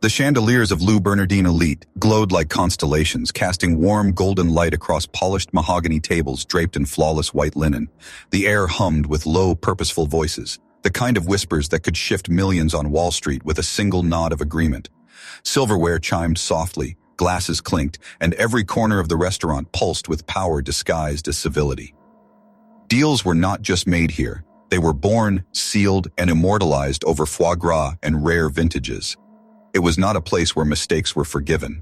The chandeliers of Lou Bernardine Elite glowed like constellations, casting warm golden light across polished mahogany tables draped in flawless white linen. The air hummed with low, purposeful voices, the kind of whispers that could shift millions on Wall Street with a single nod of agreement. Silverware chimed softly, glasses clinked, and every corner of the restaurant pulsed with power disguised as civility. Deals were not just made here. They were born, sealed, and immortalized over foie gras and rare vintages. It was not a place where mistakes were forgiven.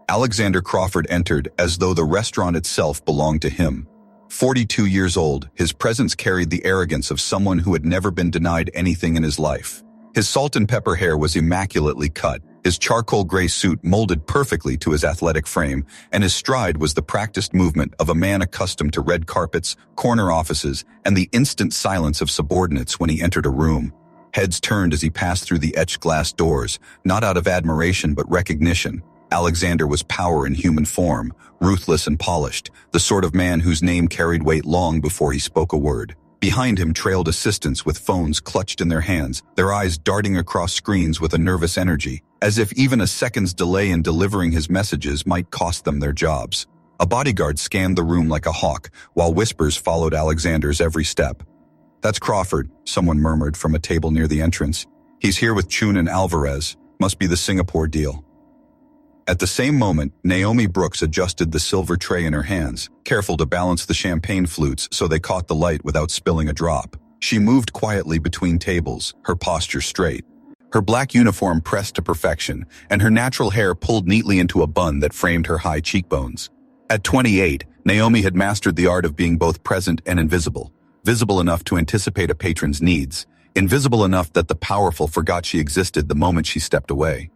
Alexander Crawford entered as though the restaurant itself belonged to him. 42 years old, his presence carried the arrogance of someone who had never been denied anything in his life. His salt and pepper hair was immaculately cut, his charcoal gray suit molded perfectly to his athletic frame, and his stride was the practiced movement of a man accustomed to red carpets, corner offices, and the instant silence of subordinates when he entered a room. Heads turned as he passed through the etched glass doors, not out of admiration but recognition. Alexander was power in human form, ruthless and polished, the sort of man whose name carried weight long before he spoke a word. Behind him trailed assistants with phones clutched in their hands, their eyes darting across screens with a nervous energy, as if even a second's delay in delivering his messages might cost them their jobs. A bodyguard scanned the room like a hawk, while whispers followed Alexander's every step. "That's Crawford," someone murmured from a table near the entrance. "He's here with Chun and Alvarez. Must be the Singapore deal." At the same moment, Naomi Brooks adjusted the silver tray in her hands, careful to balance the champagne flutes so they caught the light without spilling a drop. She moved quietly between tables, her posture straight. Her black uniform pressed to perfection, and her natural hair pulled neatly into a bun that framed her high cheekbones. At 28, Naomi had mastered the art of being both present and invisible. Visible enough to anticipate a patron's needs, invisible enough that the powerful forgot she existed the moment she stepped away.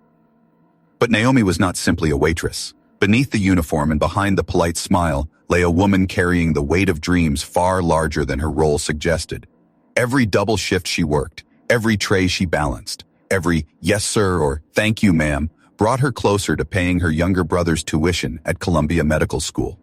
But Naomi was not simply a waitress. Beneath the uniform and behind the polite smile lay a woman carrying the weight of dreams far larger than her role suggested. Every double shift she worked, every tray she balanced, every "yes sir" or "thank you ma'am" brought her closer to paying her younger brother's tuition at Columbia Medical School.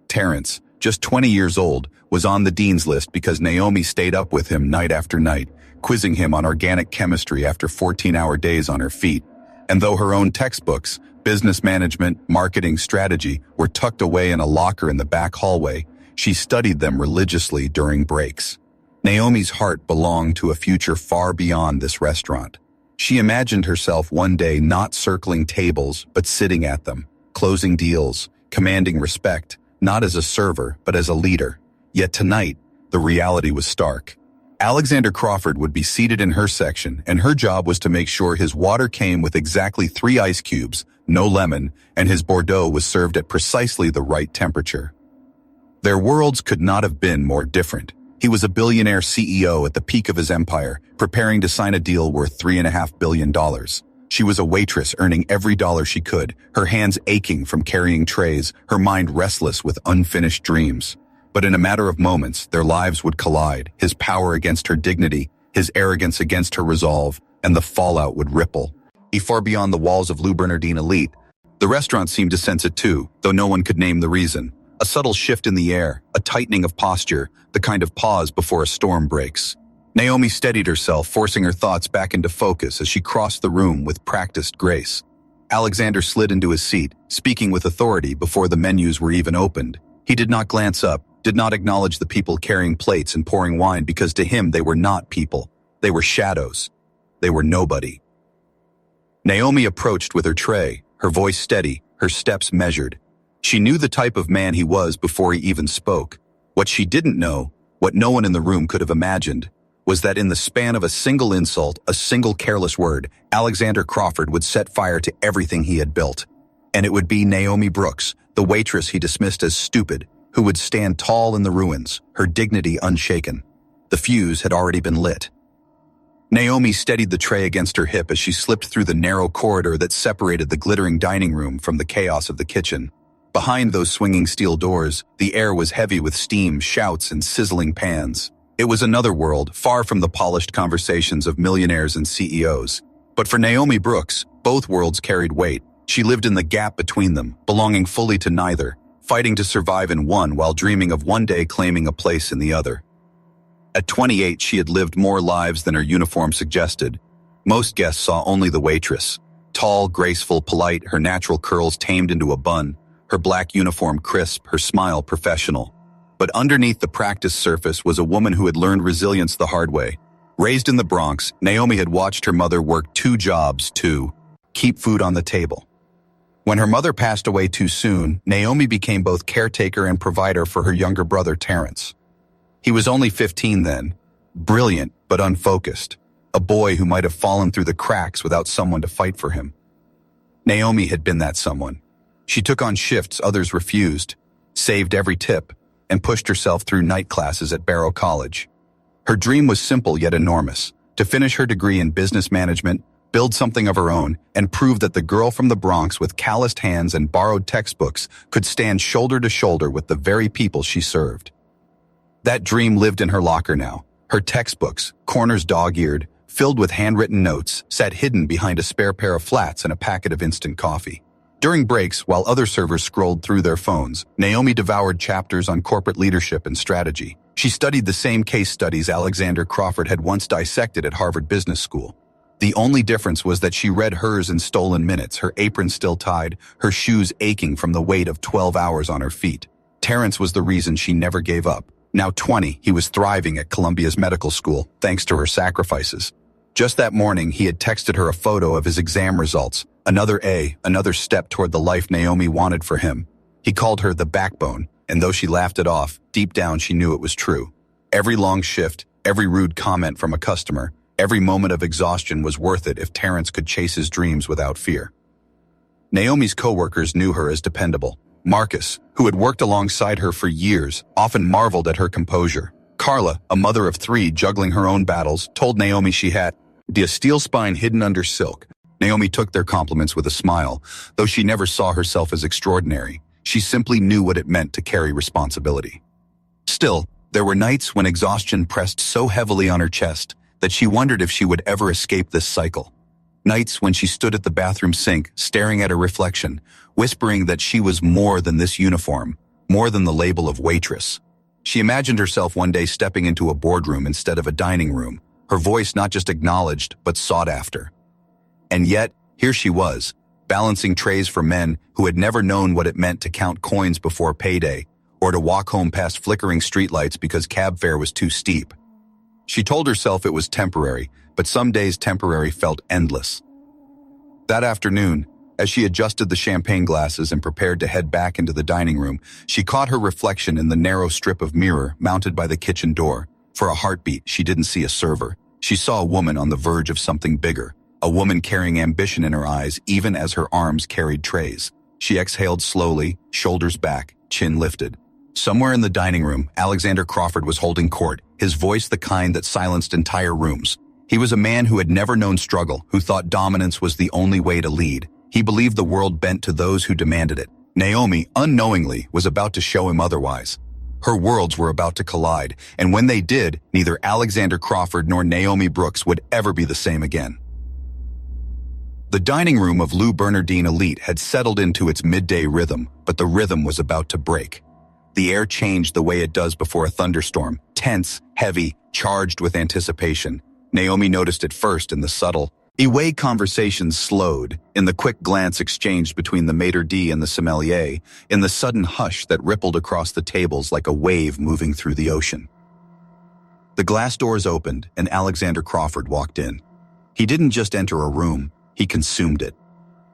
Terrence, just 20 years old, was on the dean's list because Naomi stayed up with him night after night, quizzing him on organic chemistry after 14-hour days on her feet. And though her own textbooks, business management, marketing strategy, were tucked away in a locker in the back hallway, she studied them religiously during breaks. Naomi's heart belonged to a future far beyond this restaurant. She imagined herself one day not circling tables, but sitting at them, closing deals, commanding respect, not as a server, but as a leader. Yet tonight, the reality was stark. Alexander Crawford would be seated in her section, and her job was to make sure his water came with exactly 3 ice cubes, no lemon, and his Bordeaux was served at precisely the right temperature. Their worlds could not have been more different. He was a billionaire CEO at the peak of his empire, preparing to sign a deal worth $3.5 billion. She was a waitress earning every dollar she could, her hands aching from carrying trays, her mind restless with unfinished dreams. But in a matter of moments, their lives would collide, his power against her dignity, his arrogance against her resolve, and the fallout would ripple. Far beyond the walls of Lou Bernardine Elite, the restaurant seemed to sense it too, though no one could name the reason. A subtle shift in the air, a tightening of posture, the kind of pause before a storm breaks. Naomi steadied herself, forcing her thoughts back into focus as she crossed the room with practiced grace. Alexander slid into his seat, speaking with authority before the menus were even opened. He did not glance up, did not acknowledge the people carrying plates and pouring wine because to him they were not people. They were shadows. They were nobody. Naomi approached with her tray, her voice steady, her steps measured. She knew the type of man he was before he even spoke. What she didn't know, what no one in the room could have imagined, was that in the span of a single insult, a single careless word, Alexander Crawford would set fire to everything he had built. And it would be Naomi Brooks, the waitress he dismissed as stupid, who would stand tall in the ruins, her dignity unshaken. The fuse had already been lit. Naomi steadied the tray against her hip as she slipped through the narrow corridor that separated the glittering dining room from the chaos of the kitchen. Behind those swinging steel doors, the air was heavy with steam, shouts, and sizzling pans. It was another world, far from the polished conversations of millionaires and CEOs. But for Naomi Brooks, both worlds carried weight. She lived in the gap between them, belonging fully to neither, fighting to survive in one while dreaming of one day claiming a place in the other. At 28, she had lived more lives than her uniform suggested. Most guests saw only the waitress. Tall, graceful, polite, her natural curls tamed into a bun, her black uniform crisp, her smile professional. But underneath the practiced surface was a woman who had learned resilience the hard way. Raised in the Bronx, Naomi had watched her mother work 2 jobs to keep food on the table. When her mother passed away too soon, Naomi became both caretaker and provider for her younger brother, Terrence. He was only 15 then, brilliant but unfocused, a boy who might have fallen through the cracks without someone to fight for him. Naomi had been that someone. She took on shifts others refused, saved every tip, and pushed herself through night classes at Barrow College. Her dream was simple yet enormous, to finish her degree in business management, build something of her own, and prove that the girl from the Bronx with calloused hands and borrowed textbooks could stand shoulder to shoulder with the very people she served. That dream lived in her locker now. Her textbooks, corners dog-eared, filled with handwritten notes, sat hidden behind a spare pair of flats and a packet of instant coffee. During breaks, while other servers scrolled through their phones, Naomi devoured chapters on corporate leadership and strategy. She studied the same case studies Alexander Crawford had once dissected at Harvard Business School. The only difference was that she read hers in stolen minutes, her apron still tied, her shoes aching from the weight of 12 hours on her feet. Terrence was the reason she never gave up. Now 20, he was thriving at Columbia's medical school, thanks to her sacrifices. Just that morning, he had texted her a photo of his exam results. Another A, another step toward the life Naomi wanted for him. He called her the backbone, and though she laughed it off, deep down she knew it was true. Every long shift, every rude comment from a customer, every moment of exhaustion was worth it if Terrence could chase his dreams without fear. Naomi's co-workers knew her as dependable. Marcus, who had worked alongside her for years, often marveled at her composure. Carla, a mother of 3 juggling her own battles, told Naomi she had a steel spine hidden under silk. Naomi took their compliments with a smile, though she never saw herself as extraordinary. She simply knew what it meant to carry responsibility. Still, there were nights when exhaustion pressed so heavily on her chest that she wondered if she would ever escape this cycle. Nights when she stood at the bathroom sink, staring at her reflection, whispering that she was more than this uniform, more than the label of waitress. She imagined herself one day stepping into a boardroom instead of a dining room, her voice not just acknowledged, but sought after. And yet, here she was, balancing trays for men who had never known what it meant to count coins before payday, or to walk home past flickering streetlights because cab fare was too steep. She told herself it was temporary, but some days temporary felt endless. That afternoon, as she adjusted the champagne glasses and prepared to head back into the dining room, she caught her reflection in the narrow strip of mirror mounted by the kitchen door. For a heartbeat, she didn't see a server. She saw a woman on the verge of something bigger, a woman carrying ambition in her eyes even as her arms carried trays. She exhaled slowly, shoulders back, chin lifted. Somewhere in the dining room, Alexander Crawford was holding court, his voice the kind that silenced entire rooms. He was a man who had never known struggle, who thought dominance was the only way to lead. He believed the world bent to those who demanded it. Naomi, unknowingly, was about to show him otherwise. Her worlds were about to collide, and when they did, neither Alexander Crawford nor Naomi Brooks would ever be the same again. The dining room of Lou Bernardine Elite had settled into its midday rhythm, but the rhythm was about to break. The air changed the way it does before a thunderstorm, tense, heavy, charged with anticipation. Naomi noticed it first in the subtle, way conversations slowed, in the quick glance exchanged between the maitre d' and the sommelier, in the sudden hush that rippled across the tables like a wave moving through the ocean. The glass doors opened, and Alexander Crawford walked in. He didn't just enter a room, he consumed it.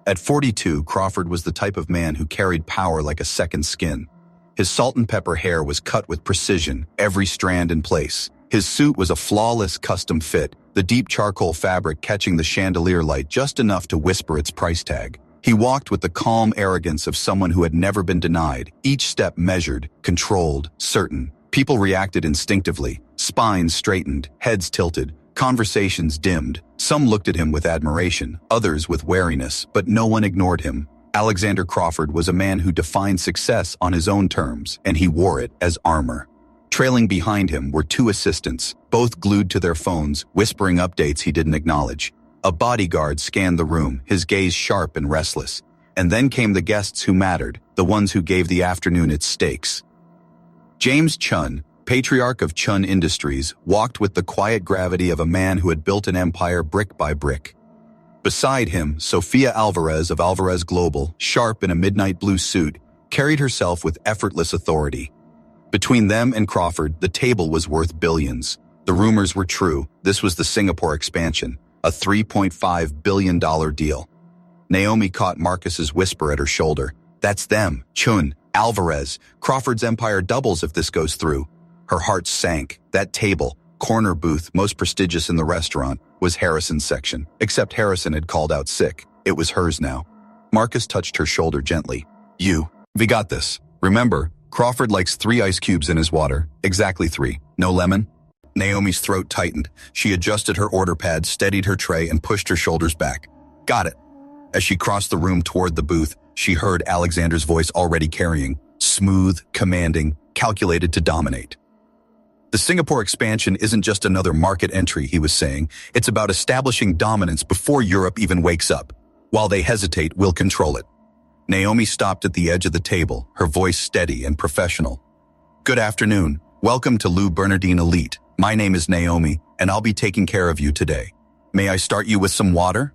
At 42, Crawford was the type of man who carried power like a second skin. His salt and pepper hair was cut with precision, every strand in place. His suit was a flawless custom fit, the deep charcoal fabric catching the chandelier light just enough to whisper its price tag. He walked with the calm arrogance of someone who had never been denied, each step measured, controlled, certain. People reacted instinctively, spines straightened, heads tilted, conversations dimmed. Some looked at him with admiration, others with wariness, but no one ignored him. Alexander Crawford was a man who defined success on his own terms, and he wore it as armor. Trailing behind him were 2 assistants, both glued to their phones, whispering updates he didn't acknowledge. A bodyguard scanned the room, his gaze sharp and restless. And then came the guests who mattered, the ones who gave the afternoon its stakes. James Chun, patriarch of Chun Industries, walked with the quiet gravity of a man who had built an empire brick by brick. Beside him, Sofia Alvarez of Alvarez Global, sharp in a midnight blue suit, carried herself with effortless authority. Between them and Crawford, the table was worth billions. The rumors were true. This was the Singapore expansion, a $3.5 billion deal. Naomi caught Marcus's whisper at her shoulder. That's them, Chun, Alvarez. Crawford's empire doubles if this goes through. Her heart sank. That table, corner booth, most prestigious in the restaurant, was Harrison's section. Except Harrison had called out sick. It was hers now. Marcus touched her shoulder gently. We got this. Remember, Crawford likes 3 ice cubes in his water. Exactly 3. No lemon? Naomi's throat tightened. She adjusted her order pad, steadied her tray, and pushed her shoulders back. Got it. As she crossed the room toward the booth, she heard Alexander's voice already carrying, smooth, commanding, calculated to dominate. The Singapore expansion isn't just another market entry, he was saying. It's about establishing dominance before Europe even wakes up. While they hesitate, we'll control it. Naomi stopped at the edge of the table, her voice steady and professional. Good afternoon. Welcome to Lou Bernardine Elite. My name is Naomi, and I'll be taking care of you today. May I start you with some water?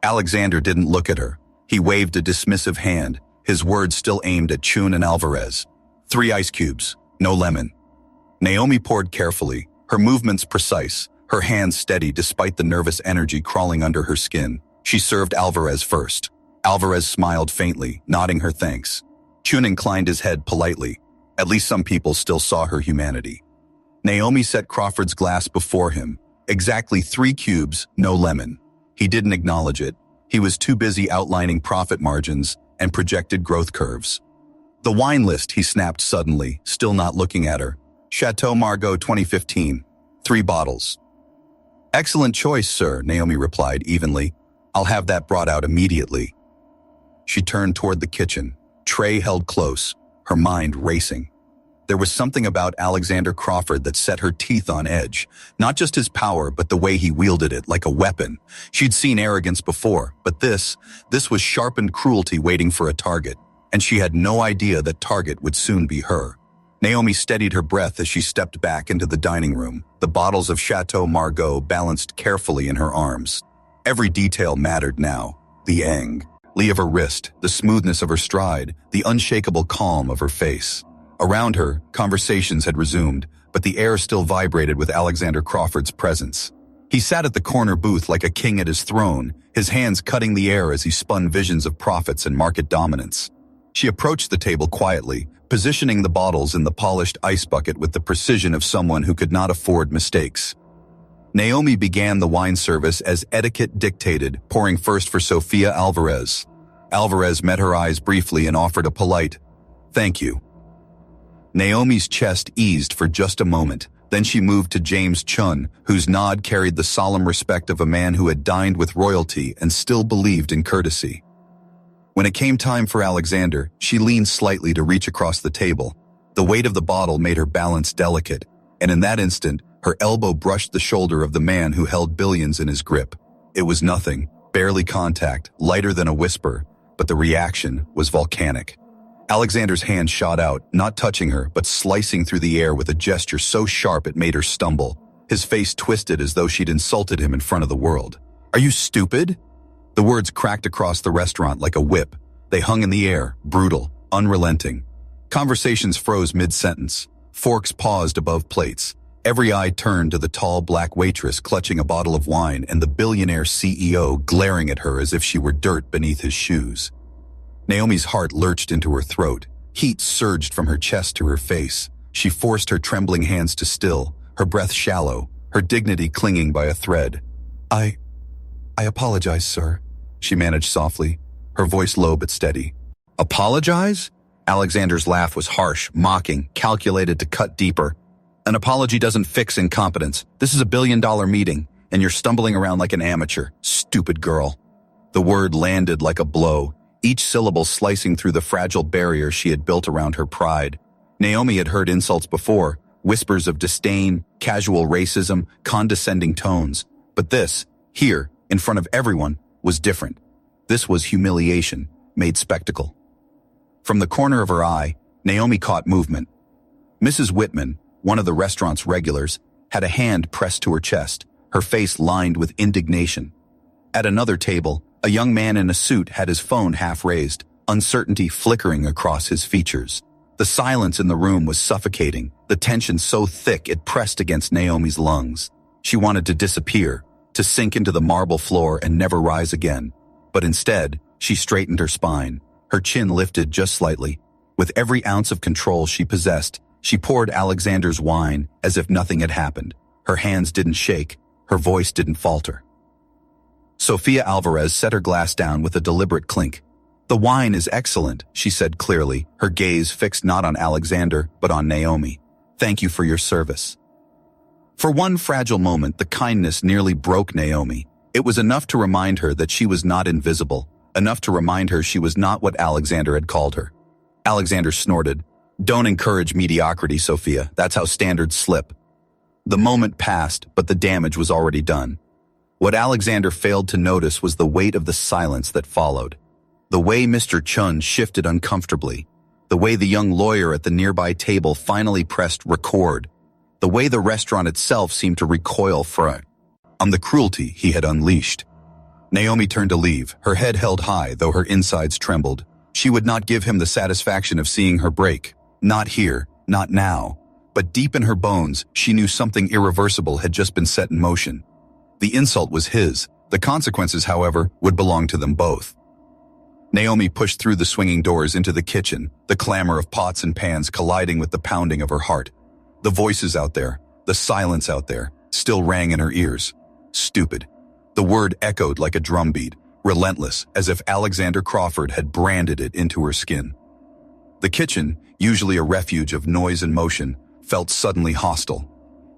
Alexander didn't look at her. He waved a dismissive hand, his words still aimed at Chun and Alvarez. 3 ice cubes, no lemon. Naomi poured carefully, her movements precise, her hands steady despite the nervous energy crawling under her skin. She served Alvarez first. Alvarez smiled faintly, nodding her thanks. Chun inclined his head politely. At least some people still saw her humanity. Naomi set Crawford's glass before him. Exactly 3 cubes, no lemon. He didn't acknowledge it. He was too busy outlining profit margins and projected growth curves. The wine list, he snapped suddenly, still not looking at her. Chateau Margaux 2015. 3 bottles. Excellent choice, sir, Naomi replied evenly. I'll have that brought out immediately. She turned toward the kitchen, tray held close, her mind racing. There was something about Alexander Crawford that set her teeth on edge. Not just his power, but the way he wielded it like a weapon. She'd seen arrogance before, but this was sharpened cruelty waiting for a target, and she had no idea that target would soon be her. Naomi steadied her breath as she stepped back into the dining room, the bottles of Chateau Margaux balanced carefully in her arms. Every detail mattered now. The angle of her wrist, the smoothness of her stride, the unshakable calm of her face. Around her, conversations had resumed, but the air still vibrated with Alexander Crawford's presence. He sat at the corner booth like a king at his throne, his hands cutting the air as he spun visions of profits and market dominance. She approached the table quietly, positioning the bottles in the polished ice bucket with the precision of someone who could not afford mistakes. Naomi began the wine service as etiquette dictated, pouring first for Sofia Alvarez. Alvarez met her eyes briefly and offered a polite, "Thank you." Naomi's chest eased for just a moment. Then she moved to James Chun, whose nod carried the solemn respect of a man who had dined with royalty and still believed in courtesy. When it came time for Alexander, she leaned slightly to reach across the table. The weight of the bottle made her balance delicate, and in that instant, her elbow brushed the shoulder of the man who held billions in his grip. It was nothing, barely contact, lighter than a whisper, but the reaction was volcanic. Alexander's hand shot out, not touching her, but slicing through the air with a gesture so sharp it made her stumble. His face twisted as though she'd insulted him in front of the world. "Are you stupid?" The words cracked across the restaurant like a whip. They hung in the air, brutal, unrelenting. Conversations froze mid-sentence. Forks paused above plates. Every eye turned to the tall black waitress clutching a bottle of wine and the billionaire CEO glaring at her as if she were dirt beneath his shoes. Naomi's heart lurched into her throat. Heat surged from her chest to her face. She forced her trembling hands to still, her breath shallow, her dignity clinging by a thread. I apologize, sir," she managed softly, her voice low but steady. "Apologize?" Alexander's laugh was harsh, mocking, calculated to cut deeper. "An apology doesn't fix incompetence. This is a billion-dollar meeting, and you're stumbling around like an amateur. Stupid girl." The word landed like a blow, each syllable slicing through the fragile barrier she had built around her pride. Naomi had heard insults before, whispers of disdain, casual racism, condescending tones. But this, here, in front of everyone, was different. This was humiliation, made spectacle. From the corner of her eye, Naomi caught movement. Mrs. Whitman, one of the restaurant's regulars, had a hand pressed to her chest, her face lined with indignation. At another table, a young man in a suit had his phone half raised, uncertainty flickering across his features. The silence in the room was suffocating, the tension so thick it pressed against Naomi's lungs. She wanted to disappear, to sink into the marble floor and never rise again. But instead, she straightened her spine, her chin lifted just slightly. With every ounce of control she possessed, she poured Alexander's wine as if nothing had happened. Her hands didn't shake, her voice didn't falter. Sofia Alvarez set her glass down with a deliberate clink. "The wine is excellent," she said clearly, her gaze fixed not on Alexander, but on Naomi. "Thank you for your service." For one fragile moment, the kindness nearly broke Naomi. It was enough to remind her that she was not invisible, enough to remind her she was not what Alexander had called her. Alexander snorted. "Don't encourage mediocrity, Sophia. That's how standards slip." The moment passed, but the damage was already done. What Alexander failed to notice was the weight of the silence that followed. The way Mr. Chun shifted uncomfortably. The way the young lawyer at the nearby table finally pressed record. The way the restaurant itself seemed to recoil from the cruelty he had unleashed. Naomi turned to leave, her head held high, though her insides trembled. She would not give him the satisfaction of seeing her break. Not here, not now. But deep in her bones, she knew something irreversible had just been set in motion. The insult was his. The consequences, however, would belong to them both. Naomi pushed through the swinging doors into the kitchen, the clamor of pots and pans colliding with the pounding of her heart. The voices out there, the silence out there, still rang in her ears. Stupid. The word echoed like a drumbeat, relentless, as if Alexander Crawford had branded it into her skin. The kitchen, usually a refuge of noise and motion, felt suddenly hostile.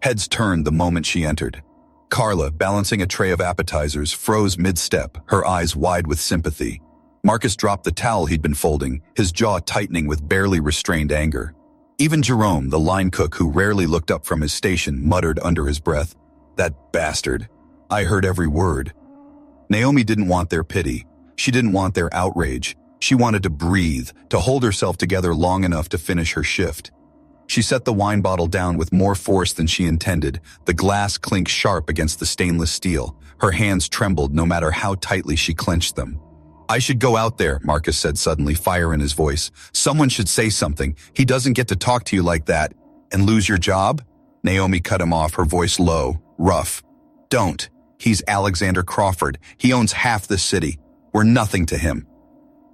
Heads turned the moment she entered. Carla, balancing a tray of appetizers, froze mid-step, her eyes wide with sympathy. Marcus dropped the towel he'd been folding, his jaw tightening with barely restrained anger. Even Jerome, the line cook who rarely looked up from his station, muttered under his breath, "That bastard. I heard every word." Naomi didn't want their pity. She didn't want their outrage. She wanted to breathe, to hold herself together long enough to finish her shift. She set the wine bottle down with more force than she intended, the glass clinked sharp against the stainless steel. Her hands trembled no matter how tightly she clenched them. "I should go out there," Marcus said suddenly, fire in his voice. "Someone should say something. He doesn't get to talk to you like that. And lose your job?" Naomi cut him off, her voice low, rough. "Don't. He's Alexander Crawford. He owns half the city. We're nothing to him."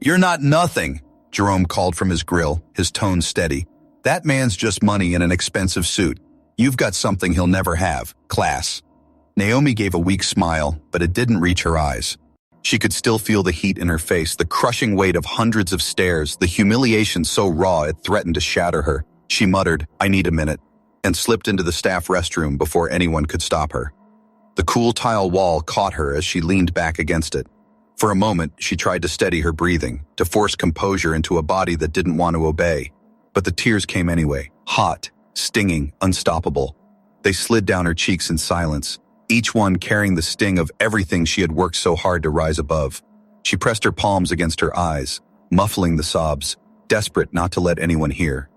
"You're not nothing," Jerome called from his grill, his tone steady. "That man's just money in an expensive suit. You've got something he'll never have, class." Naomi gave a weak smile, but it didn't reach her eyes. She could still feel the heat in her face, the crushing weight of hundreds of stares, the humiliation so raw it threatened to shatter her. She muttered, "I need a minute," and slipped into the staff restroom before anyone could stop her. The cool tile wall caught her as she leaned back against it. For a moment, she tried to steady her breathing, to force composure into a body that didn't want to obey. But the tears came anyway, hot, stinging, unstoppable. They slid down her cheeks in silence, each one carrying the sting of everything she had worked so hard to rise above. She pressed her palms against her eyes, muffling the sobs, desperate not to let anyone hear.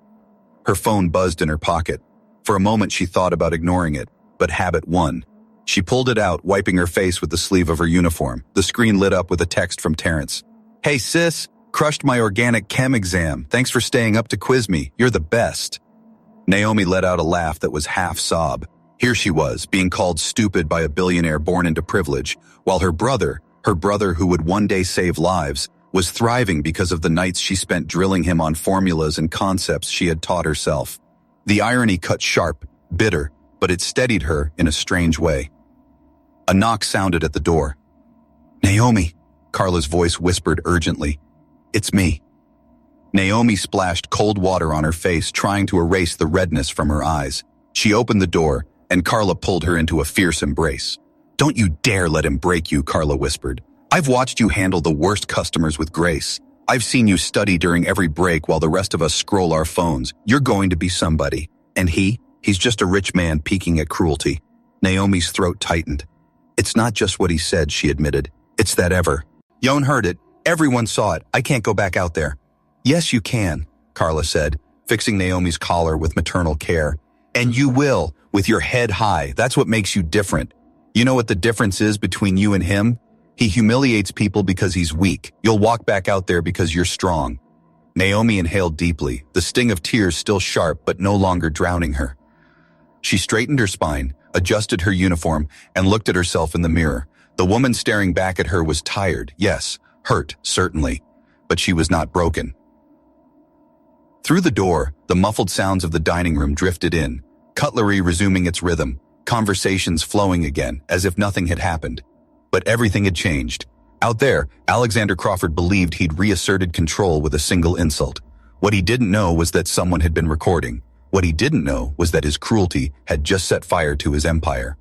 Her phone buzzed in her pocket. For a moment she thought about ignoring it, but habit won. She pulled it out, wiping her face with the sleeve of her uniform. The screen lit up with a text from Terrence. "Hey sis, crushed my organic chem exam. Thanks for staying up to quiz me. You're the best." Naomi let out a laugh that was half sob. Here she was, being called stupid by a billionaire born into privilege, while her brother who would one day save lives, was thriving because of the nights she spent drilling him on formulas and concepts she had taught herself. The irony cut sharp, bitter, but it steadied her in a strange way. A knock sounded at the door. "Naomi," Carla's voice whispered urgently. "It's me." Naomi splashed cold water on her face, trying to erase the redness from her eyes. She opened the door, and Carla pulled her into a fierce embrace. "Don't you dare let him break you," Carla whispered. "I've watched you handle the worst customers with grace. I've seen you study during every break while the rest of us scroll our phones. You're going to be somebody. And he's just a rich man peeking at cruelty." Naomi's throat tightened. "It's not just what he said," she admitted. "It's that Yon heard it. Everyone saw it. I can't go back out there." "Yes, you can," Carla said, fixing Naomi's collar with maternal care. And you will, with your head high. That's what makes you different. You know what the difference is between you and him? He humiliates people because he's weak. You'll walk back out there because you're strong. Naomi inhaled deeply, the sting of tears still sharp but no longer drowning her. She straightened her spine, adjusted her uniform, and looked at herself in the mirror. The woman staring back at her was tired, yes, hurt, certainly, but she was not broken. Through the door, the muffled sounds of the dining room drifted in, cutlery resuming its rhythm, conversations flowing again, as if nothing had happened. But everything had changed. Out there, Alexander Crawford believed he'd reasserted control with a single insult. What he didn't know was that someone had been recording. What he didn't know was that his cruelty had just set fire to his empire.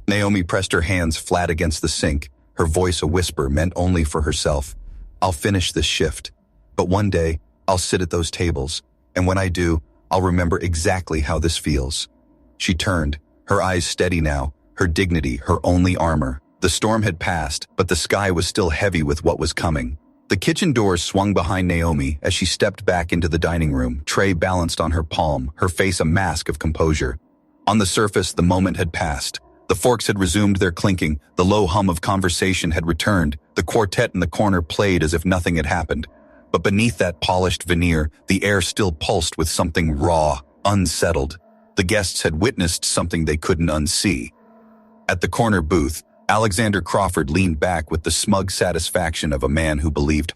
Naomi pressed her hands flat against the sink, her voice a whisper meant only for herself. I'll finish this shift. But one day, I'll sit at those tables, and when I do, I'll remember exactly how this feels. She turned, her eyes steady now, her dignity her only armor. The storm had passed, but the sky was still heavy with what was coming. The kitchen doors swung behind Naomi as she stepped back into the dining room, tray balanced on her palm, her face a mask of composure. On the surface, the moment had passed. The forks had resumed their clinking, the low hum of conversation had returned, the quartet in the corner played as if nothing had happened. But beneath that polished veneer, the air still pulsed with something raw, unsettled. The guests had witnessed something they couldn't unsee. At the corner booth, Alexander Crawford leaned back with the smug satisfaction of a man who believed,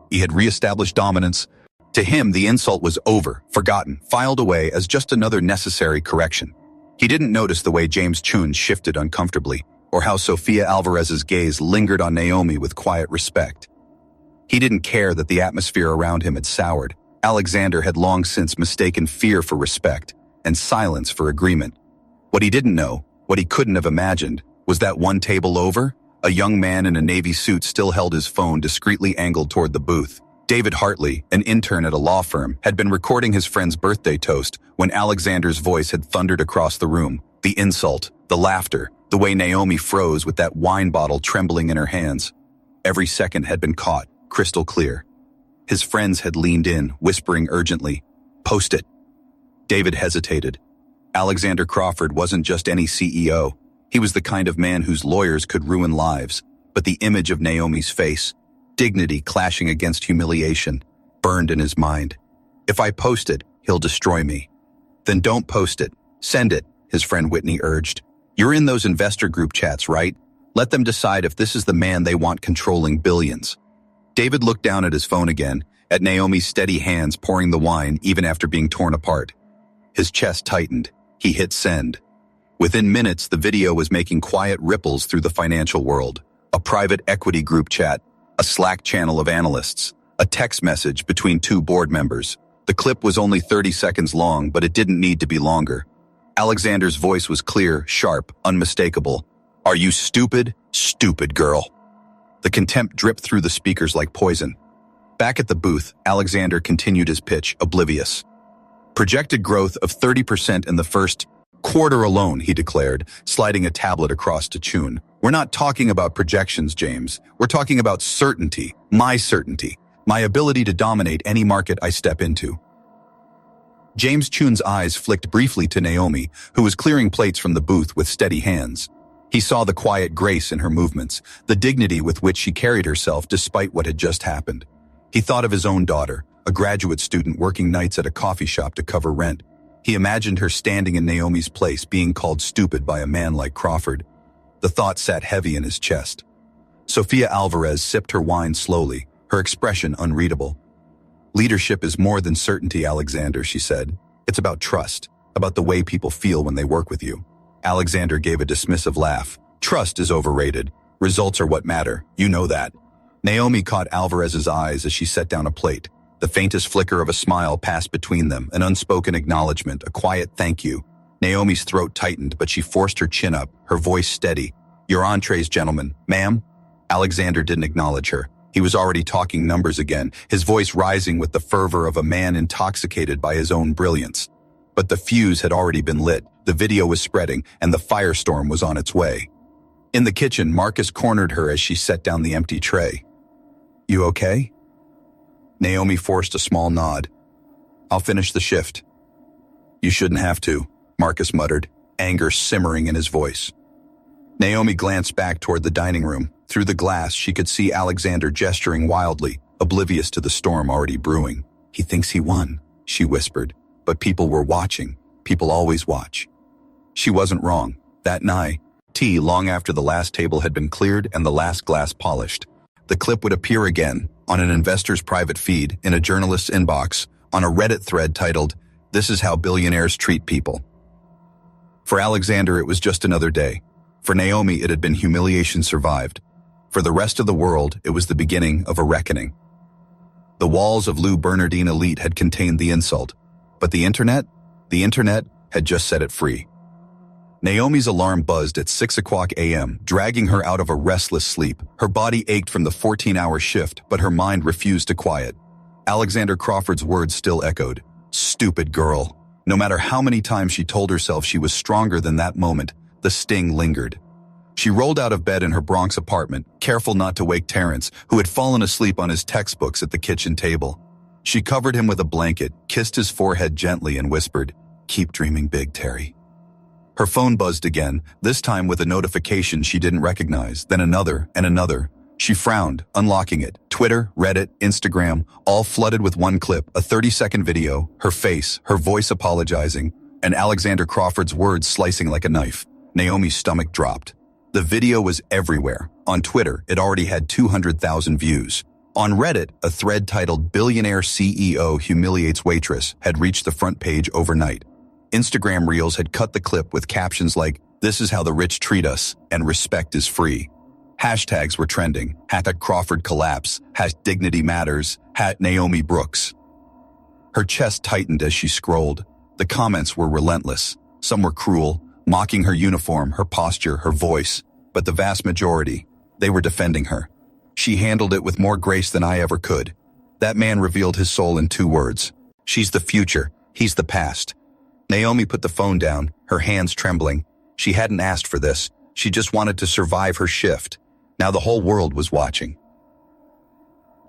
he had reestablished dominance. To him, the insult was over, forgotten, filed away as just another necessary correction. He didn't notice the way James Chun shifted uncomfortably, or how Sofia Alvarez's gaze lingered on Naomi with quiet respect. He didn't care that the atmosphere around him had soured. Alexander had long since mistaken fear for respect, and silence for agreement. What he didn't know, what he couldn't have imagined, was that one table over, a young man in a navy suit still held his phone discreetly angled toward the booth. David Hartley, an intern at a law firm, had been recording his friend's birthday toast when Alexander's voice had thundered across the room. The insult, the laughter, the way Naomi froze with that wine bottle trembling in her hands. Every second had been caught, crystal clear. His friends had leaned in, whispering urgently, "Post it." David hesitated. Alexander Crawford wasn't just any CEO. He was the kind of man whose lawyers could ruin lives, but the image of Naomi's face, dignity clashing against humiliation, burned in his mind. If I post it, he'll destroy me. Then don't post it. Send it, his friend Whitney urged. You're in those investor group chats, right? Let them decide if this is the man they want controlling billions. David looked down at his phone again, at Naomi's steady hands pouring the wine even after being torn apart. His chest tightened. He hit send. Within minutes, the video was making quiet ripples through the financial world. A private equity group chat, a Slack channel of analysts, a text message between two board members. The clip was only 30 seconds long, but it didn't need to be longer. Alexander's voice was clear, sharp, unmistakable. Are you stupid? Stupid girl. The contempt dripped through the speakers like poison. Back at the booth, Alexander continued his pitch, oblivious. Projected growth of 30% in the first quarter alone, he declared, sliding a tablet across to Chun. We're not talking about projections, James. We're talking about certainty, my ability to dominate any market I step into. James Chun's eyes flicked briefly to Naomi, who was clearing plates from the booth with steady hands. He saw the quiet grace in her movements, the dignity with which she carried herself despite what had just happened. He thought of his own daughter, a graduate student working nights at a coffee shop to cover rent. He imagined her standing in Naomi's place being called stupid by a man like Crawford. The thought sat heavy in his chest. Sofia Alvarez sipped her wine slowly, her expression unreadable. Leadership is more than certainty, Alexander, she said. It's about trust, about the way people feel when they work with you. Alexander gave a dismissive laugh. Trust is overrated. Results are what matter. You know that. Naomi caught Alvarez's eyes as she set down a plate. The faintest flicker of a smile passed between them, an unspoken acknowledgement, a quiet thank you. Naomi's throat tightened, but she forced her chin up, her voice steady. Your entrees, gentlemen. Ma'am? Alexander didn't acknowledge her. He was already talking numbers again, his voice rising with the fervor of a man intoxicated by his own brilliance. But the fuse had already been lit, the video was spreading, and the firestorm was on its way. In the kitchen, Marcus cornered her as she set down the empty tray. You okay? Naomi forced a small nod. I'll finish the shift. You shouldn't have to, Marcus muttered, anger simmering in his voice. Naomi glanced back toward the dining room. Through the glass, she could see Alexander gesturing wildly, oblivious to the storm already brewing. He thinks he won, she whispered. But people were watching. People always watch. She wasn't wrong. That night, long after the last table had been cleared and the last glass polished, the clip would appear again on an investor's private feed, in a journalist's inbox, on a Reddit thread titled, "This is how billionaires treat people." For Alexander, it was just another day. For Naomi, it had been humiliation survived. For the rest of the world, it was the beginning of a reckoning. The walls of Lou Bernardine Elite had contained the insult, but the internet had just set it free. Naomi's alarm buzzed at 6 a.m., dragging her out of a restless sleep. Her body ached from the 14-hour shift, but her mind refused to quiet. Alexander Crawford's words still echoed. Stupid girl. No matter how many times she told herself she was stronger than that moment, the sting lingered. She rolled out of bed in her Bronx apartment, careful not to wake Terrence, who had fallen asleep on his textbooks at the kitchen table. She covered him with a blanket, kissed his forehead gently, and whispered, "Keep dreaming big, Terry." Her phone buzzed again, this time with a notification she didn't recognize, then another and another. She frowned, unlocking it. Twitter, Reddit, Instagram, all flooded with one clip, a 30-second video, her face, her voice apologizing, and Alexander Crawford's words slicing like a knife. Naomi's stomach dropped. The video was everywhere. On Twitter, it already had 200,000 views. On Reddit, a thread titled "Billionaire CEO Humiliates Waitress" had reached the front page overnight. Instagram Reels had cut the clip with captions like, "This is how the rich treat us," and "Respect is free." Hashtags were trending. #Crawford collapse, #Dignity matters, #Naomi Brooks. Her chest tightened as she scrolled. The comments were relentless. Some were cruel, mocking her uniform, her posture, her voice. But the vast majority, they were defending her. She handled it with more grace than I ever could. That man revealed his soul in 2 words. She's the future, he's the past. Naomi put the phone down, her hands trembling. She hadn't asked for this. She just wanted to survive her shift. Now the whole world was watching.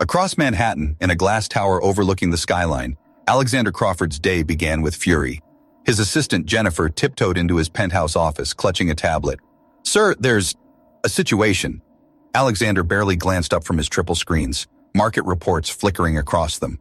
Across Manhattan, in a glass tower overlooking the skyline, Alexander Crawford's day began with fury. His assistant, Jennifer, tiptoed into his penthouse office, clutching a tablet. "Sir, there's a situation." Alexander barely glanced up from his triple screens, market reports flickering across them.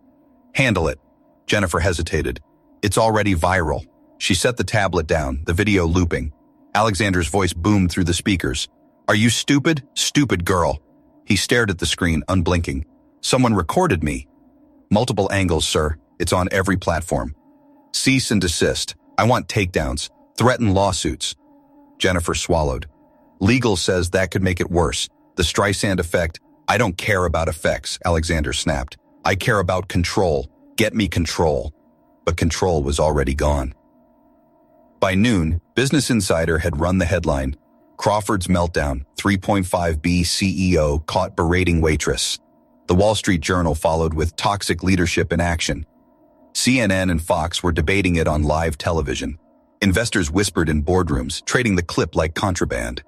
"Handle it." Jennifer hesitated. "It's already viral." She set the tablet down, the video looping. Alexander's voice boomed through the speakers. "Are you stupid? Stupid girl." He stared at the screen, unblinking. "Someone recorded me." "Multiple angles, sir. It's on every platform." "Cease and desist. I want takedowns. Threaten lawsuits." Jennifer swallowed. "Legal says that could make it worse. The Streisand effect." "I don't care about effects," Alexander snapped. "I care about control. Get me control." But control was already gone. By noon, Business Insider had run the headline, "Crawford's Meltdown, 3.5B CEO Caught Berating Waitress." The Wall Street Journal followed with "Toxic Leadership in Action." CNN and Fox were debating it on live television. Investors whispered in boardrooms, trading the clip like contraband.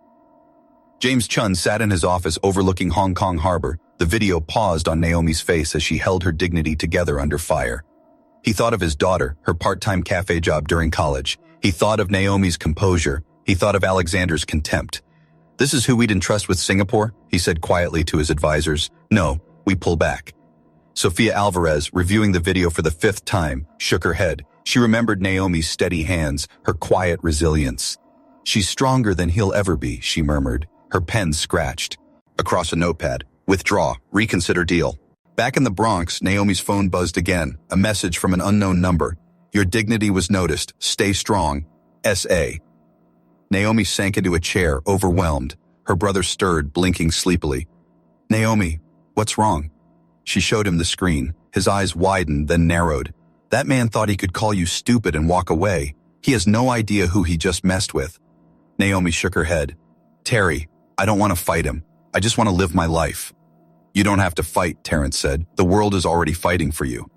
James Chun sat in his office overlooking Hong Kong Harbor. The video paused on Naomi's face as she held her dignity together under fire. He thought of his daughter, her part-time cafe job during college. He thought of Naomi's composure. He thought of Alexander's contempt. "This is who we'd entrust with Singapore," he said quietly to his advisors. "No, we pull back." Sophia Alvarez, reviewing the video for the 5th time, shook her head. She remembered Naomi's steady hands, her quiet resilience. "She's stronger than he'll ever be," she murmured. Her pen scratched. Across a notepad, "Withdraw, reconsider deal." Back in the Bronx, Naomi's phone buzzed again, a message from an unknown number. "Your dignity was noticed. Stay strong. S.A." Naomi sank into a chair, overwhelmed. Her brother stirred, blinking sleepily. "Naomi, what's wrong?" She showed him the screen. His eyes widened, then narrowed. "That man thought he could call you stupid and walk away. He has no idea who he just messed with." Naomi shook her head. "Terry, I don't want to fight him. I just want to live my life." "You don't have to fight," Terrence said. "The world is already fighting for you."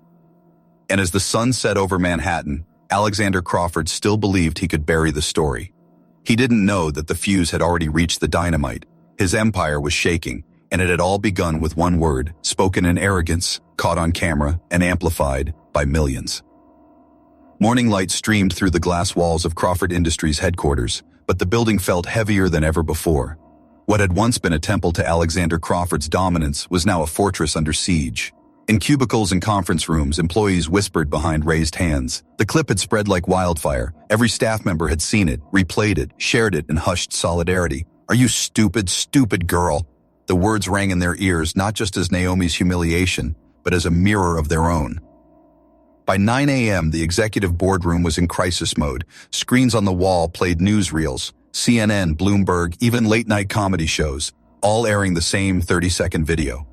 And as the sun set over Manhattan, Alexander Crawford still believed he could bury the story. He didn't know that the fuse had already reached the dynamite. His empire was shaking, and it had all begun with one word, spoken in arrogance, caught on camera, and amplified by millions. Morning light streamed through the glass walls of Crawford Industries headquarters, but the building felt heavier than ever before. What had once been a temple to Alexander Crawford's dominance was now a fortress under siege. In cubicles and conference rooms, employees whispered behind raised hands. The clip had spread like wildfire. Every staff member had seen it, replayed it, shared it in hushed solidarity. "Are you stupid, stupid girl?" The words rang in their ears not just as Naomi's humiliation, but as a mirror of their own. By 9 a.m., the executive boardroom was in crisis mode. Screens on the wall played newsreels, CNN, Bloomberg, even late-night comedy shows, all airing the same 30-second video.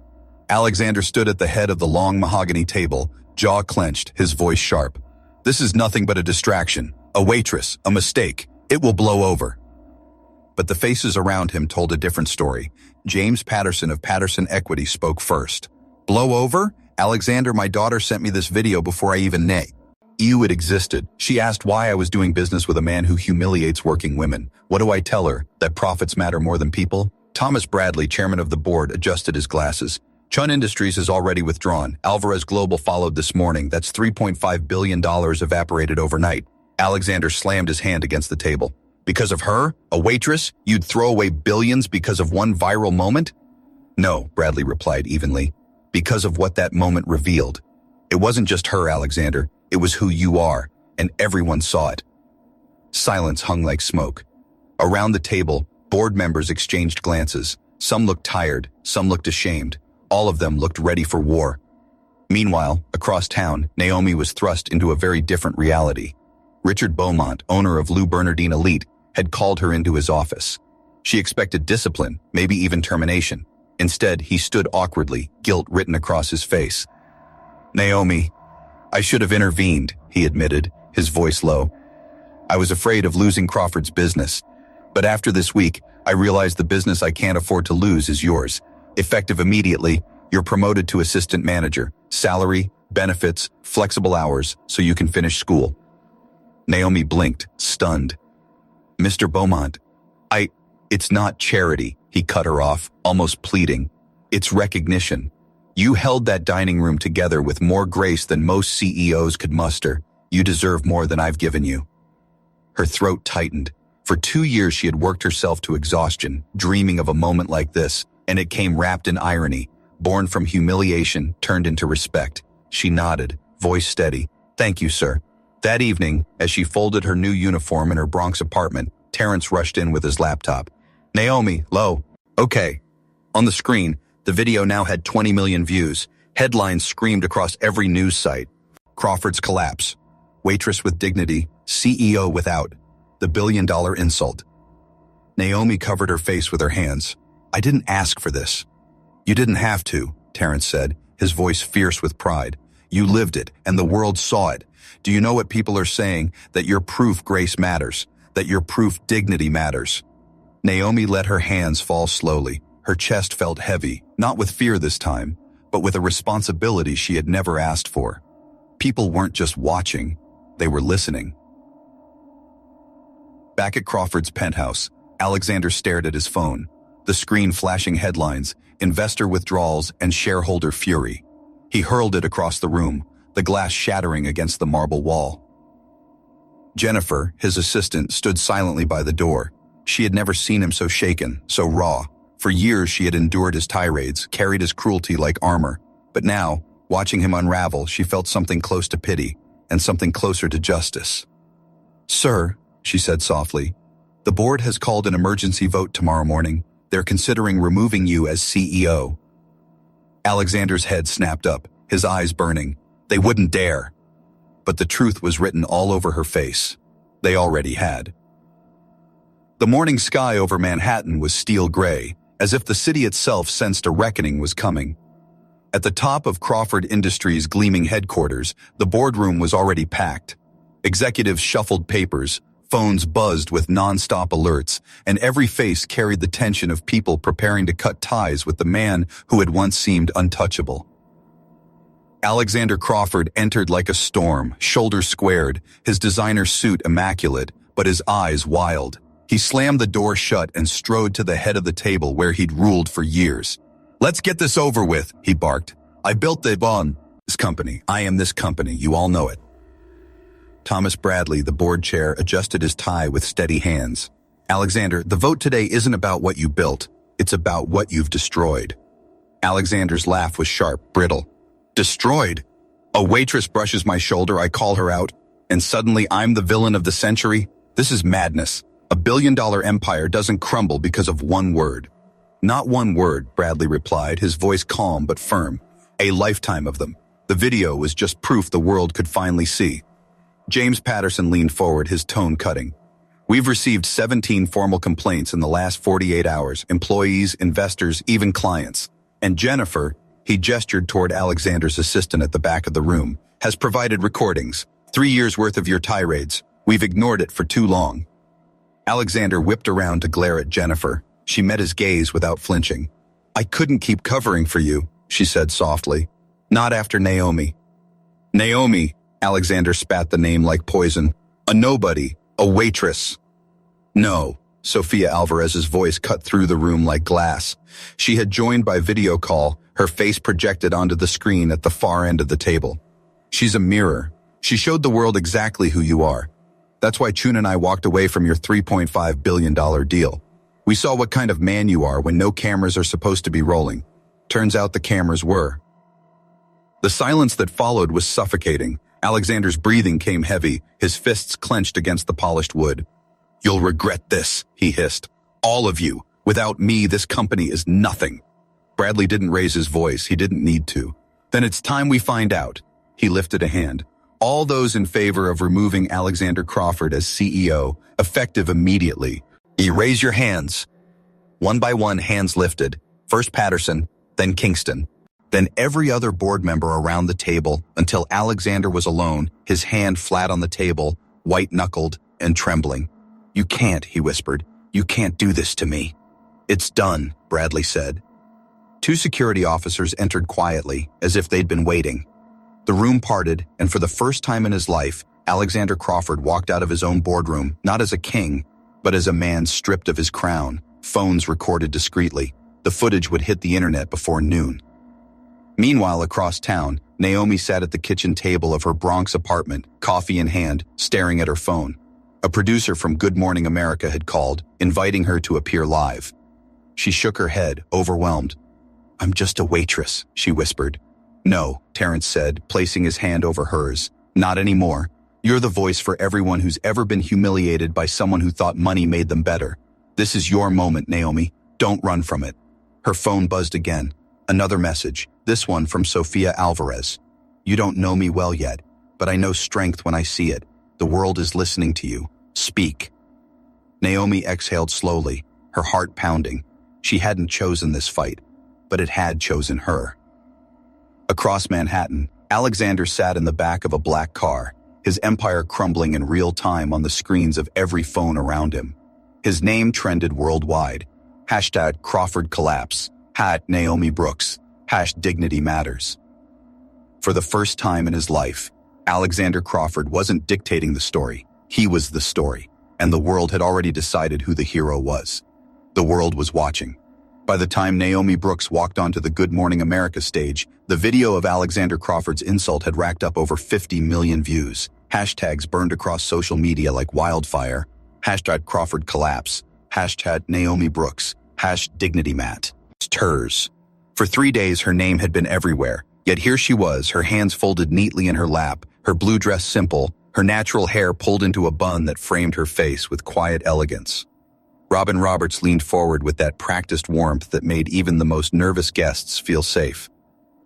Alexander stood at the head of the long mahogany table, jaw clenched, his voice sharp. "This is nothing but a distraction, a waitress, a mistake. It will blow over." But the faces around him told a different story. James Patterson of Patterson Equity spoke first. "Blow over? Alexander, my daughter sent me this video before I even knew it existed. She asked why I was doing business with a man who humiliates working women. What do I tell her? That profits matter more than people?" Thomas Bradley, chairman of the board, adjusted his glasses. Chun Industries has already withdrawn. Alvarez Global followed this morning. That's $3.5 billion evaporated overnight. Alexander slammed his hand against the table. "Because of her? A waitress? You'd throw away billions because of one viral moment?" "No," Bradley replied evenly. "Because of what that moment revealed. It wasn't just her, Alexander. It was who you are, and everyone saw it." Silence hung like smoke. Around the table, board members exchanged glances. Some looked tired, some looked ashamed. All of them looked ready for war. Meanwhile, across town, Naomi was thrust into a very different reality. Richard Beaumont, owner of Lou Bernardine Elite, had called her into his office. She expected discipline, maybe even termination. Instead, he stood awkwardly, guilt written across his face. "Naomi, I should have intervened," he admitted, his voice low. "I was afraid of losing Crawford's business. But after this week, I realized the business I can't afford to lose is yours. Effective immediately, you're promoted to assistant manager. Salary, benefits, flexible hours, so you can finish school." Naomi blinked, stunned. "Mr. Beaumont, it's not charity," he cut her off, almost pleading. "It's recognition. You held that dining room together with more grace than most CEOs could muster. You deserve more than I've given you." Her throat tightened. For 2 years she had worked herself to exhaustion, dreaming of a moment like this, and it came wrapped in irony, born from humiliation, turned into respect. She nodded, voice steady. "Thank you, sir." That evening, as she folded her new uniform in her Bronx apartment, Terrence rushed in with his laptop. "Naomi, low." "Okay." On the screen, the video now had 20 million views. Headlines screamed across every news site. Crawford's collapse. Waitress with dignity. CEO without. The billion-dollar insult. Naomi covered her face with her hands. "I didn't ask for this." "You didn't have to," Terrence said, his voice fierce with pride. "You lived it, and the world saw it. Do you know what people are saying? That your proof grace matters. That your proof dignity matters." Naomi let her hands fall slowly. Her chest felt heavy, not with fear this time, but with a responsibility she had never asked for. People weren't just watching, they were listening. Back at Crawford's penthouse, Alexander stared at his phone, the screen flashing headlines, investor withdrawals, and shareholder fury. He hurled it across the room, the glass shattering against the marble wall. Jennifer, his assistant, stood silently by the door. She had never seen him so shaken, so raw. For years she had endured his tirades, carried his cruelty like armor. But now, watching him unravel, she felt something close to pity, and something closer to justice. "Sir," she said softly, "the board has called an emergency vote tomorrow morning. They're considering removing you as CEO." Alexander's head snapped up, his eyes burning. They wouldn't dare. But the truth was written all over her face. They already had. The morning sky over Manhattan was steel gray, as if the city itself sensed a reckoning was coming. At the top of Crawford Industries' gleaming headquarters, the boardroom was already packed. Executives shuffled papers, phones buzzed with non-stop alerts, and every face carried the tension of people preparing to cut ties with the man who had once seemed untouchable. Alexander Crawford entered like a storm, shoulders squared, his designer suit immaculate, but his eyes wild. He slammed the door shut and strode to the head of the table where he'd ruled for years. "Let's get this over with," he barked. "I built this company. I am this company, you all know it." Thomas Bradley, the board chair, adjusted his tie with steady hands. Alexander, the vote today isn't about what you built. It's about what you've destroyed. Alexander's laugh was sharp, brittle. Destroyed? A waitress brushes my shoulder, I call her out, and suddenly I'm the villain of the century? This is madness. A billion-dollar empire doesn't crumble because of one word. Not one word, Bradley replied, his voice calm but firm. A lifetime of them. The video was just proof the world could finally see. James Patterson leaned forward, his tone cutting. We've received 17 formal complaints in the last 48 hours, employees, investors, even clients. And Jennifer, he gestured toward Alexander's assistant at the back of the room, has provided recordings. 3 years' worth of your tirades. We've ignored it for too long. Alexander whipped around to glare at Jennifer. She met his gaze without flinching. I couldn't keep covering for you, she said softly. Not after Naomi. Naomi, Alexander spat the name like poison. A nobody, a waitress. No, Sofia Alvarez's voice cut through the room like glass. She had joined by video call, her face projected onto the screen at the far end of the table. She's a mirror. She showed the world exactly who you are. That's why Chun and I walked away from your $3.5 billion deal. We saw what kind of man you are when no cameras are supposed to be rolling. Turns out the cameras were. The silence that followed was suffocating. Alexander's breathing came heavy, his fists clenched against the polished wood. You'll regret this, he hissed. All of you. Without me, this company is nothing. Bradley didn't raise his voice. He didn't need to. Then it's time we find out. He lifted a hand. All those in favor of removing Alexander Crawford as CEO, effective immediately. Raise your hands. One by one, hands lifted. First Patterson, then Kingston. Then every other board member around the table until Alexander was alone, his hand flat on the table, white-knuckled and trembling. You can't, he whispered. You can't do this to me. It's done, Bradley said. 2 security officers entered quietly, as if they'd been waiting. The room parted, and for the first time in his life, Alexander Crawford walked out of his own boardroom, not as a king, but as a man stripped of his crown, phones recorded discreetly. The footage would hit the internet before noon. Meanwhile, across town, Naomi sat at the kitchen table of her Bronx apartment, coffee in hand, staring at her phone. A producer from Good Morning America had called, inviting her to appear live. She shook her head, overwhelmed. I'm just a waitress, she whispered. No, Terrence said, placing his hand over hers. Not anymore. You're the voice for everyone who's ever been humiliated by someone who thought money made them better. This is your moment, Naomi. Don't run from it. Her phone buzzed again. Another message, this one from Sofia Alvarez. You don't know me well yet, but I know strength when I see it. The world is listening to you. Speak. Naomi exhaled slowly, her heart pounding. She hadn't chosen this fight, but it had chosen her. Across Manhattan, Alexander sat in the back of a black car, his empire crumbling in real time on the screens of every phone around him. His name trended worldwide. Hashtag Crawford collapse. Naomi Brooks. Dignity matters. For the first time in his life, Alexander Crawford wasn't dictating the story. He was the story, and the world had already decided who the hero was. The world was watching. By the time Naomi Brooks walked onto the Good Morning America stage, the video of Alexander Crawford's insult had racked up over 50 million views. Hashtags burned across social media like wildfire. Hashtag Crawford collapse. Hashtag Naomi Brooks. Dignity mat. Hers. For 3 days, her name had been everywhere. Yet here she was, her hands folded neatly in her lap, her blue dress simple, her natural hair pulled into a bun that framed her face with quiet elegance. Robin Roberts leaned forward with that practiced warmth that made even the most nervous guests feel safe.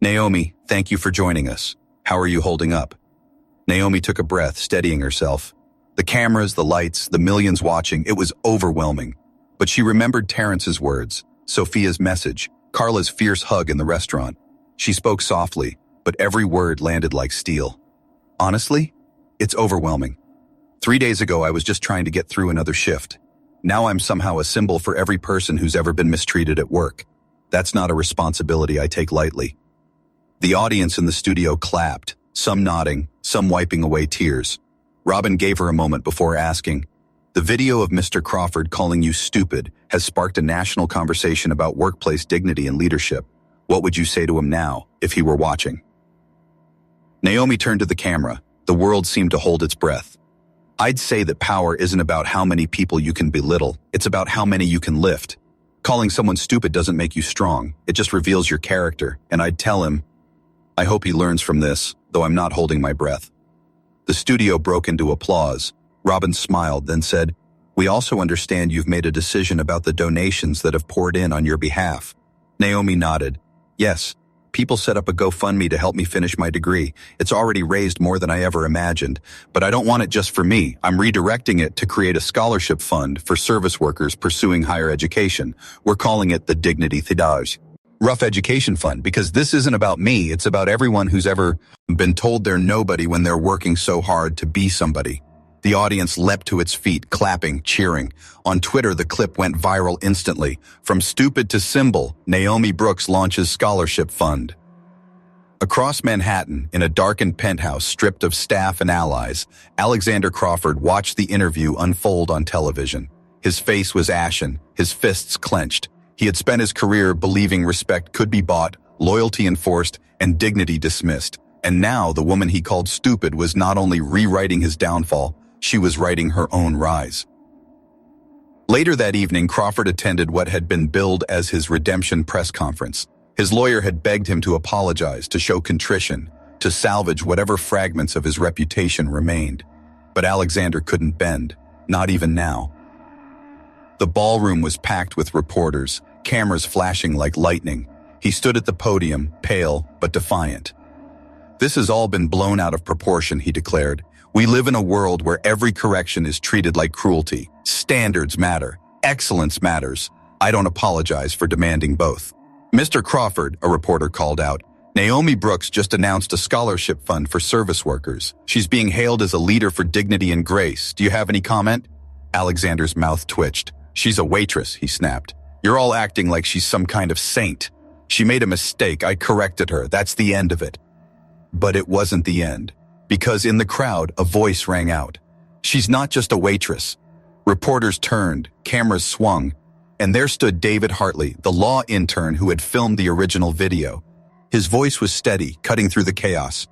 Naomi, thank you for joining us. How are you holding up? Naomi took a breath, steadying herself. The cameras, the lights, the millions watching, it was overwhelming. But she remembered Terrence's words, Sophia's message, Carla's fierce hug in the restaurant. She spoke softly, but every word landed like steel. Honestly, it's overwhelming. 3 days ago, I was just trying to get through another shift. Now I'm somehow a symbol for every person who's ever been mistreated at work. That's not a responsibility I take lightly. The audience in the studio clapped, some nodding, some wiping away tears. Robin gave her a moment before asking, the video of Mr. Crawford calling you stupid has sparked a national conversation about workplace dignity and leadership. What would you say to him now, if he were watching? Naomi turned to the camera, The world seemed to hold its breath. I'd say that power isn't about how many people you can belittle, it's about how many you can lift. Calling someone stupid doesn't make you strong, it just reveals your character, and I'd tell him, I hope he learns from this, though I'm not holding my breath. The studio broke into applause. Robin smiled, then said, We also understand you've made a decision about the donations that have poured in on your behalf. Naomi nodded. Yes, people set up a GoFundMe to help me finish my degree. It's already raised more than I ever imagined, but I don't want it just for me. I'm redirecting it to create a scholarship fund for service workers pursuing higher education. We're calling it the Dignity Thidage. Rough Education Fund, because this isn't about me, it's about everyone who's ever been told they're nobody when they're working so hard to be somebody. The audience leapt to its feet, clapping, cheering. On Twitter, the clip went viral instantly. From stupid to symbol, Naomi Brooks launches scholarship fund. Across Manhattan, in a darkened penthouse stripped of staff and allies, Alexander Crawford watched the interview unfold on television. His face was ashen, his fists clenched. He had spent his career believing respect could be bought, loyalty enforced, and dignity dismissed. And now the woman he called stupid was not only rewriting his downfall, she was writing her own rise. Later that evening, Crawford attended what had been billed as his redemption press conference. His lawyer had begged him to apologize, to show contrition, to salvage whatever fragments of his reputation remained. But Alexander couldn't bend, not even now. The ballroom was packed with reporters, cameras flashing like lightning. He stood at the podium, pale but defiant. This has all been blown out of proportion, he declared. We live in a world where every correction is treated like cruelty. Standards matter. Excellence matters. I don't apologize for demanding both. Mr. Crawford, a reporter called out, Naomi Brooks just announced a scholarship fund for service workers. She's being hailed as a leader for dignity and grace. Do you have any comment? Alexander's mouth twitched. She's a waitress, he snapped. You're all acting like she's some kind of saint. She made a mistake. I corrected her. That's the end of it. But it wasn't the end. Because in the crowd, a voice rang out. She's not just a waitress. Reporters turned, cameras swung, and there stood David Hartley, the law intern who had filmed the original video. His voice was steady, cutting through the chaos.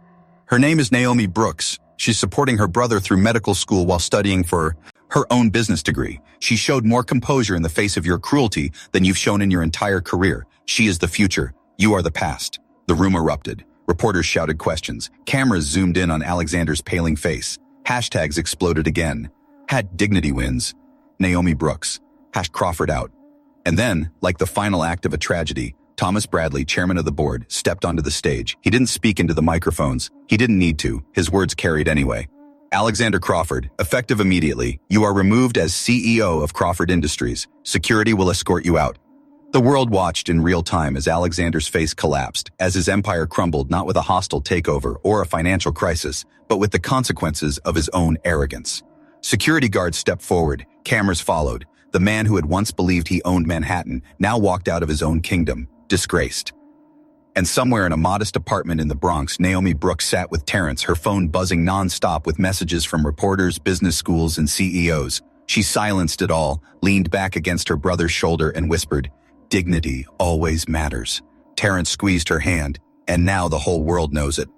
Her name is Naomi Brooks. She's supporting her brother through medical school while studying for her own business degree. She showed more composure in the face of your cruelty than you've shown in your entire career. She is the future. You are the past. The room erupted. Reporters shouted questions. Cameras zoomed in on Alexander's paling face. Hashtags exploded again. #Dignity wins. Naomi Brooks. #Crawford out. And then, like the final act of a tragedy, Thomas Bradley, chairman of the board, stepped onto the stage. He didn't speak into the microphones. He didn't need to. His words carried anyway. Alexander Crawford, effective immediately. You are removed as CEO of Crawford Industries. Security will escort you out. The world watched in real time as Alexander's face collapsed, as his empire crumbled not with a hostile takeover or a financial crisis, but with the consequences of his own arrogance. Security guards stepped forward, cameras followed. The man who had once believed he owned Manhattan now walked out of his own kingdom, disgraced. And somewhere in a modest apartment in the Bronx, Naomi Brooks sat with Terrence, her phone buzzing nonstop with messages from reporters, business schools, and CEOs. She silenced it all, leaned back against her brother's shoulder, and whispered, Dignity always matters. Terrence squeezed her hand, and now the whole world knows it.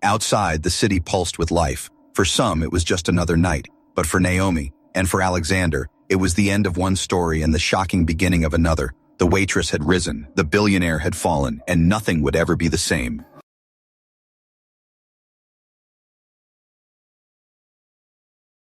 Outside, the city pulsed with life. For some, it was just another night. But for Naomi, and for Alexander, it was the end of one story and the shocking beginning of another. The waitress had risen, the billionaire had fallen, and nothing would ever be the same.